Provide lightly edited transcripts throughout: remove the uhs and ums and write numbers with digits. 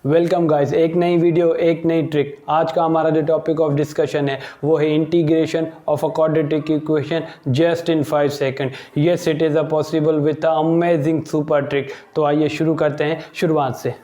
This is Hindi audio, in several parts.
वेलकम गाइस, एक नई वीडियो एक नई ट्रिक। आज का हमारा जो टॉपिक ऑफ डिस्कशन है वो है integration of a quadratic equation just in 5 second. Yes, it is a possible with a amazing super trick. तो आइए शुरू करते हैं शुरुआत से।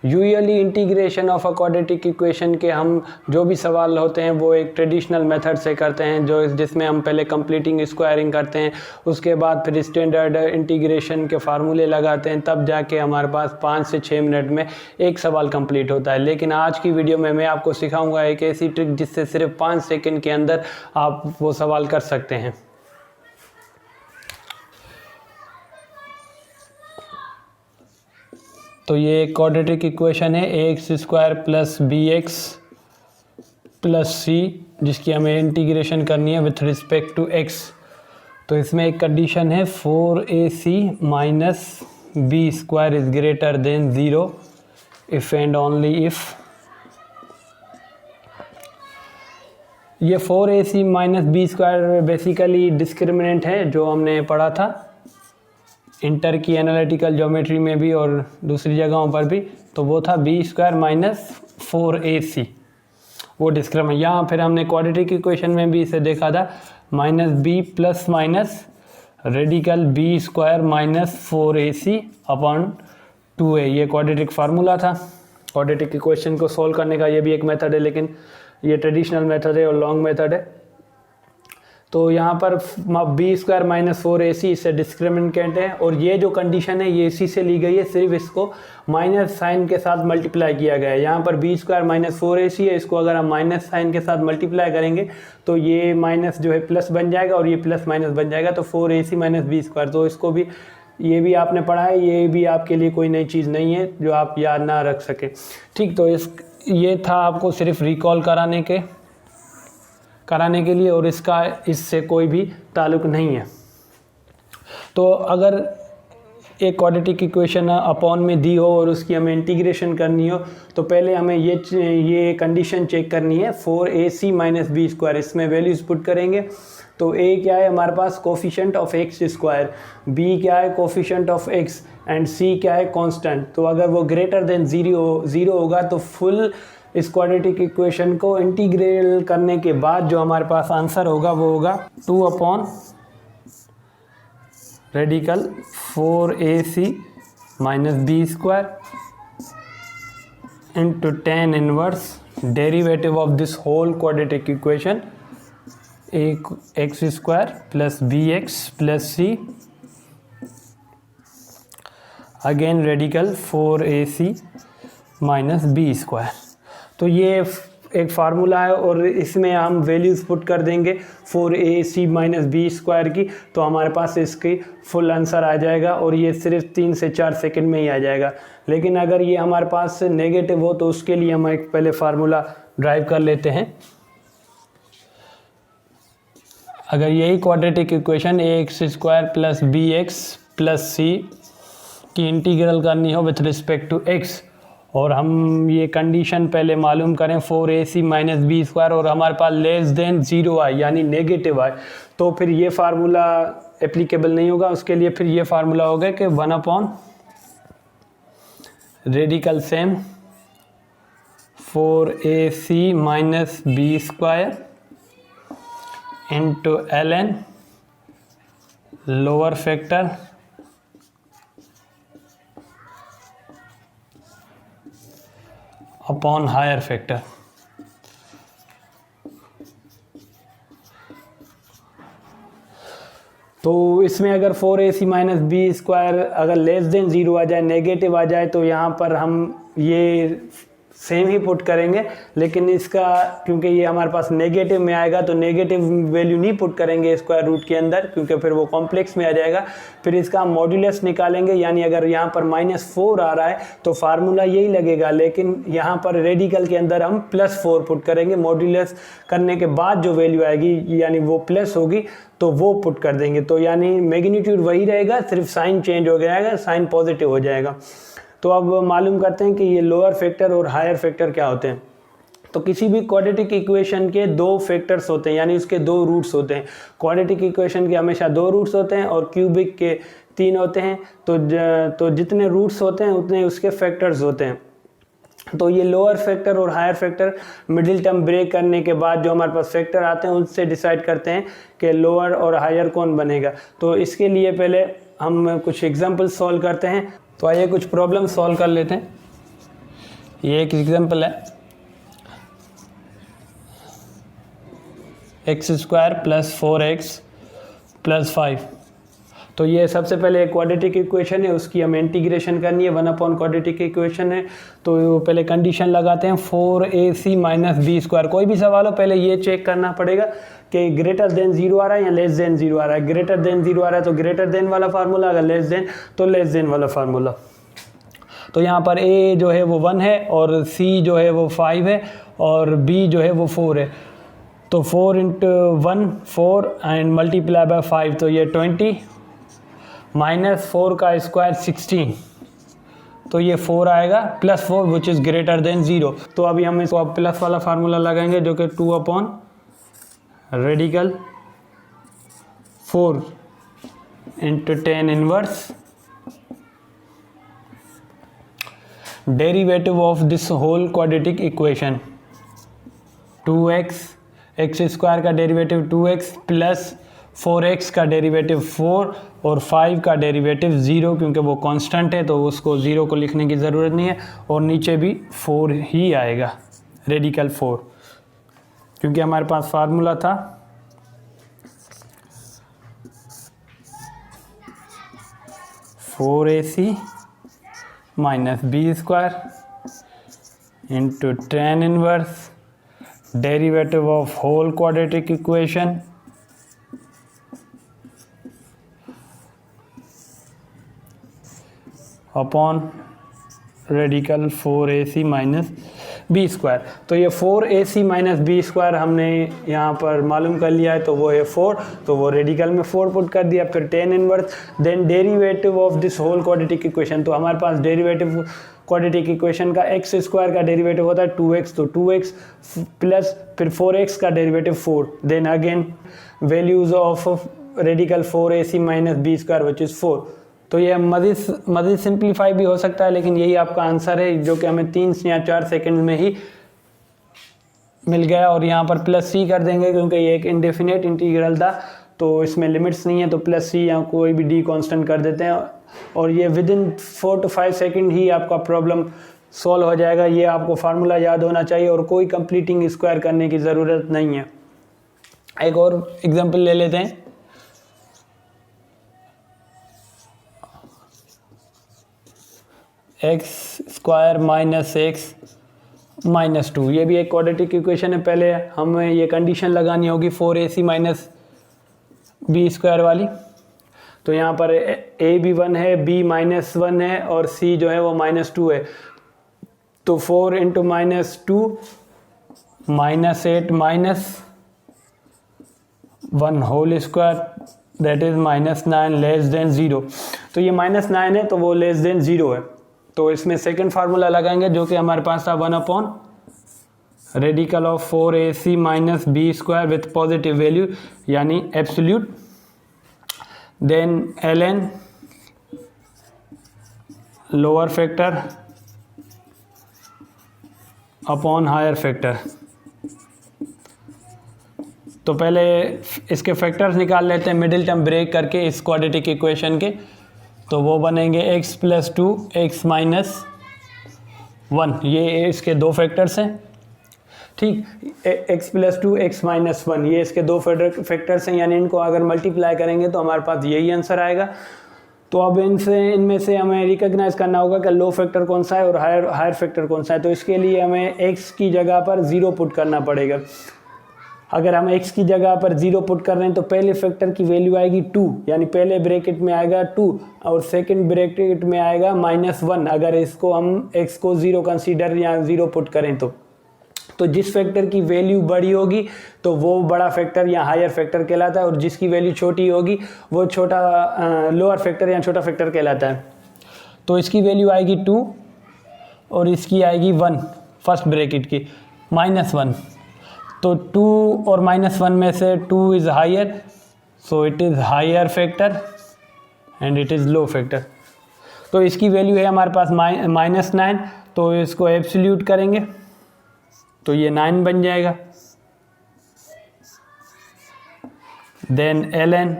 Usually integration of a quadratic equation के हम जो भी सवाल होते हैं वो एक ट्रेडिशनल मेथड से करते हैं, जिसमें हम पहले कंप्लीटिंग स्क्वायरिंग करते हैं, उसके बाद फिर स्टैंडर्ड इंटीग्रेशन के फार्मूले लगाते हैं, तब जाके हमारे पास 5 से 6 मिनट में एक सवाल कंप्लीट होता है। लेकिन आज की वीडियो में मैं आपको सिखाऊंगा एक ऐसी ट्रिक जिससे सिर्फ 5 सेकंड के अंदर आप वो सवाल कर सकते हैं। तो ये एक क्वाड्रेटिक इक्वेशन है ax² plus bx plus c, जिसकी हमें इंटीग्रेशन करनी है विथ रिस्पेक्ट टू x। तो इसमें एक कंडीशन है 4ac minus b² is greater than 0 if and only if. ये 4ac minus b² basically discriminant है जो हमने पढ़ा था इंटर की एनालिटिकल ज्योमेट्री में भी और दूसरी जगहों पर भी। तो वो था b² माइनस 4ac, वो डिस्क्रिमिनेंट। यहाँ फिर हमने क्वाड्रेटिक इक्वेशन में भी इसे देखा था, minus b plus minus radical b² minus 4ac upon 2a। ये क्वाड्रेटिक फार्मूला था। क्वाड्रेटिक इक्वेशन को सॉल्व करने का ये भी एक मेथड है, लेकिन ये ट्रेडिशनल मेथड है और लॉन्ग मेथड है। तो यहाँ पर b² माइनस 4ac इससे डिस्क्रिमिनेंट है, और ये जो कंडीशन है ये इसी से ली गई है, सिर्फ इसको माइनस साइन के साथ मल्टीप्लाई किया गया है। यहाँ पर b² माइनस 4ac है, इसको अगर हम माइनस साइन के साथ मल्टीप्लाई करेंगे तो ये माइनस जो है प्लस बन जाएगा और ये प्लस माइनस बन जाएगा, तो 4ac माइनस b²। तो इसको भी, ये भी आपने पढ़ा है, ये भी आपके लिए कोई नई चीज़ नहीं है जो आप याद ना रख सकें। ठीक, तो ये था आपको सिर्फ रिकॉल कराने के लिए, और इसका इससे कोई भी ताल्लुक नहीं है। तो अगर एक क्वाड्रेटिक इक्वेशन अपॉन में दी हो और उसकी हमें इंटीग्रेशन करनी हो, तो पहले हमें ये कंडीशन चेक करनी है 4ac माइनस b²। इसमें वैल्यूज़ पुट करेंगे। तो a क्या है हमारे पास, कोफिशिएंट ऑफ x², b क्या है, coefficient of x, and c क्या है, कांस्टेंट। तो अगर वो ग्रेटर देन 0 होगा तो फुल इस क्वाड्रेटिक इक्वेशन को इंटीग्रेट करने के बाद जो हमारे पास आंसर होगा वो होगा 2 upon radical 4ac minus b² into tan inverse derivative of this whole quadratic equation x² plus bx plus c again radical 4ac minus b²। तो ये एक फार्मूला है और इसमें हम वैल्यूज़ पुट कर देंगे 4ac माइनस b² की, तो हमारे पास इसकी फुल आंसर आ जाएगा, और ये सिर्फ 3 से 4 सेकंड में ही आ जाएगा। लेकिन अगर ये हमारे पास नेगेटिव हो तो उसके लिए हम एक पहले फार्मूला ड्राइव कर लेते हैं। अगर यही quadratic equation ax² plus bx plus c की इंटीग्रल करनी हो विथ रिस्पेक्ट टू x, और हम ये कंडीशन पहले मालूम करें 4ac माइनस b², और हमारे पास लेस देन 0 आए यानी नेगेटिव आए, तो फिर ये फार्मूला एप्लीकेबल नहीं होगा। उसके लिए फिर ये फार्मूला होगा कि 1 upon radical same 4ac minus b² into ln lower factor upon higher factor. तो इसमें अगर 4ac माइनस b² अगर लेस देन 0 आ जाए, नेगेटिव आ जाए, तो यहाँ पर हम ये सेम ही पुट करेंगे। लेकिन इसका क्योंकि ये हमारे पास नेगेटिव में आएगा तो नेगेटिव वैल्यू नहीं पुट करेंगे स्क्वायर रूट के अंदर, क्योंकि फिर वो कॉम्प्लेक्स में आ जाएगा। फिर इसका मॉड्यूलस निकालेंगे, यानी अगर यहाँ पर -4 आ रहा है तो फार्मूला यही लगेगा, लेकिन यहाँ पर रेडिकल के अंदर हम +4 पुट करेंगे। मॉड्यूलस करने के बाद जो वैल्यू आएगी यानी वो प्लस होगी तो वो पुट कर देंगे। तो यानी मैग्नीट्यूड वही रहेगा, सिर्फ साइन चेंज हो जाएगा, साइन पॉजिटिव हो जाएगा। तो अब मालूम करते हैं कि ये लोअर फैक्टर और हायर फैक्टर क्या होते हैं। तो किसी भी क्वाड्रेटिक इक्वेशन के 2 फैक्टर्स होते हैं, यानी उसके 2 रूट्स होते हैं। क्वाड्रेटिक इक्वेशन के हमेशा 2 रूट्स होते हैं और क्यूबिक के 3 होते हैं, तो जितने रूट्स होते हैं उतने उसके फैक्टर्स होते हैं। तो ये लोअर फैक्टर और higher factor middle term break करने के बाद जो हमारे पास फैक्टर आते हैं उनसे डिसाइड करते हैं कि लोअर और हायर कौन बनेगा। तो इसके लिए पहले हम कुछ एग्जांपल सॉल्व करते हैं। तो आइए कुछ प्रॉब्लम सॉल्व कर लेते हैं। ये एक एग्जांपल है, x² + 4x + 5। तो ये सबसे पहले एक क्वाड्रेटिक इक्वेशन है, उसकी हमें इंटीग्रेशन करनी है। 1 क्वाड्रेटिक इक्वेशन है, तो पहले कंडीशन लगाते हैं 4ac - b²। कोई भी सवाल हो पहले ये चेक करना पड़ेगा कि ग्रेटर देन 0 आ रहा है या लेस देन 0 आ रहा है। ग्रेटर देन 0 आ रहा है तो ग्रेटर देन वाला फार्मूला, अगर लेस देन तो लेस देन वाला फार्मूला। तो यहाँ पर a जो है वो 1 है और c जो है वो 5 है और b जो है वो 4 है। तो 4 × 1 4 एंड मल्टीप्लाई बाय 5, तो ये 20 -4 का स्क्वायर 16, तो ये 4 आएगा +4 विच इज़ ग्रेटर देन 0। तो अभी हम इसको प्लस वाला फार्मूला लगाएंगे जो कि 2/रेडिकल 4 × 10⁻. Derivative of this whole quadratic equation 2x, x² का डेरिवेटिव 2x प्लस 4x का डेरिवेटिव 4 और 5 का डेरिवेटिव 0, क्योंकि वो कांस्टेंट है तो उसको 0 को लिखने की ज़रूरत नहीं है। और नीचे भी 4 ही आएगा, रेडिकल 4, क्योंकि हमारे पास फार्मूला था 4ac - b² × tan−1 derivative of whole quadratic equation upon radical 4ac - b²। तो ये 4ac - b² हमने यहाँ पर मालूम कर लिया है, तो वो है 4, तो वो रेडिकल में 4 पुट कर दिया। फिर tan−1, then derivative of this whole quadratic equation. तो हमारे पास डेरिवेटिव क्वाड्रेटिक इक्वेशन का x² का डेरिवेटिव होता है 2x, तो 2x प्लस फिर 4x का derivative 4, then again values of radical 4ac - b² which is 4। तो ये मज़ीद सिंप्लीफाई भी हो सकता है, लेकिन यही आपका आंसर है जो कि हमें 3 या 4 सेकंड में ही मिल गया। और यहाँ पर +c कर देंगे क्योंकि ये एक इंडेफिनेट इंटीग्रल था, तो इसमें लिमिट्स नहीं है, तो +c या कोई भी d कांस्टेंट कर देते हैं और ये विदिन 4 to 5 सेकंड ही आपका प्रॉब्लम सॉल्व हो जाएगा। ये आपको फार्मूला याद होना चाहिए और कोई कंप्लीटिंग स्क्वायर करने की ज़रूरत नहीं है। एक और एग्जांपल ले लेते हैं। x² - x - 2, ये भी एक क्वाड्रेटिक इक्वेशन है। पहले हमें ये कंडीशन लगानी होगी 4ac - b² वाली। तो यहाँ पर a भी 1 है, b -1 है और c जो है वो -2 है। तो 4 × -2 -8 -1 whole square that is -9 less than 0। तो ये -9 है तो वो लेस देन 0 है। तो इसमें सेकंड फार्मूला लगाएंगे जो कि हमारे पास था 1/रेडिकल of 4ac - b² with positive value यानी absolute, then ln lower factor upon higher factor. तो पहले इसके फैक्टर्स निकाल लेते हैं मिडिल टर्म ब्रेक करके इस क्वाड्रेटिक इक्वेशन के। तो वो बनेंगे x + 2 x - 1, ये इसके दो फैक्टर्स हैं, ठीक। x + 2 x - 1 ये इसके दो फैक्टर्स हैं, यानी इनको अगर मल्टीप्लाई करेंगे तो हमारे पास यही आंसर आएगा। तो अब इनमें से हमें रिकॉग्नाइज करना होगा कि लो फैक्टर कौन सा है और हायर फैक्टर कौन सा है। तो इसके लिए हमें x की जगह पर 0 पुट करना पड़ेगा। अगर हम x की जगह पर 0 पुट कर रहे हैं तो पहले फैक्टर की वैल्यू आएगी 2, यानी पहले ब्रैकेट में आएगा 2 और सेकंड ब्रैकेट में आएगा -1। अगर इसको हम x को 0 कंसीडर या 0 पुट करें तो जिस फैक्टर की वैल्यू बड़ी होगी तो वो बड़ा फैक्टर या हायर फैक्टर कहलाता है, और जिसकी वैल्यू छोटी होगी वो छोटा लोअर फैक्टर या छोटा फैक्टर कहलाता है। तो इसकी वैल्यू आएगी 2 और इसकी आएगी 1 फर्स्ट ब्रैकेट की -1। तो 2 और -1 में से 2 is higher, so it is higher factor and it is low factor. तो इसकी वैल्यू है हमारे पास -9, तो इसको एब्सोल्यूट करेंगे तो ये 9 बन जाएगा। देन ln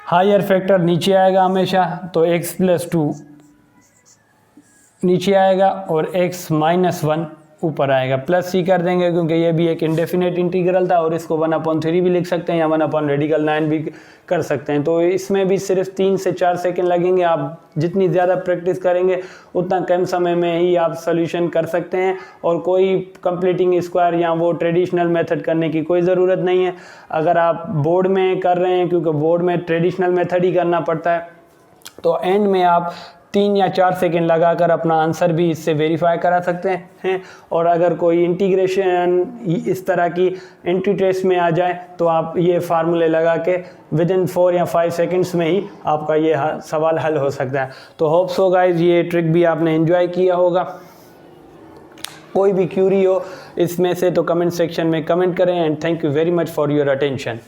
हायर फैक्टर नीचे आएगा हमेशा, तो x+2 नीचे आएगा और x-1 ऊपर आएगा। प्लस c कर देंगे क्योंकि ये भी एक इंडेफिनेट इंटीग्रल था, और इसको 1/3 भी लिख सकते हैं या 1/9 भी कर सकते हैं। तो इसमें भी सिर्फ 3 से 4 सेकंड लगेंगे। आप जितनी ज़्यादा प्रैक्टिस करेंगे उतना कम समय में ही आप सॉल्यूशन कर सकते हैं, और कोई कंप्लीटिंग स्क्वायर या वो ट्रेडिशनल मेथड करने की कोई ज़रूरत नहीं है। अगर आप बोर्ड में कर रहे हैं, क्योंकि बोर्ड में ट्रेडिशनल मेथड ही करना पड़ता है, तो एंड में आप 3 या 4 सेकेंड लगाकर अपना आंसर भी इससे वेरीफाई करा सकते हैं। और अगर कोई इंटीग्रेशन इस तरह की एंट्री टेस्ट में आ जाए तो आप ये फार्मूले लगा के विदिन 4 या 5 सेकेंड्स में ही आपका ये सवाल हल हो सकता है। तो होप सो गाइज ये ट्रिक भी आपने एंजॉय किया होगा। कोई भी क्यूरी हो इसमें से तो कमेंट सेक्शन में कमेंट करें, and thank you very much for your attention.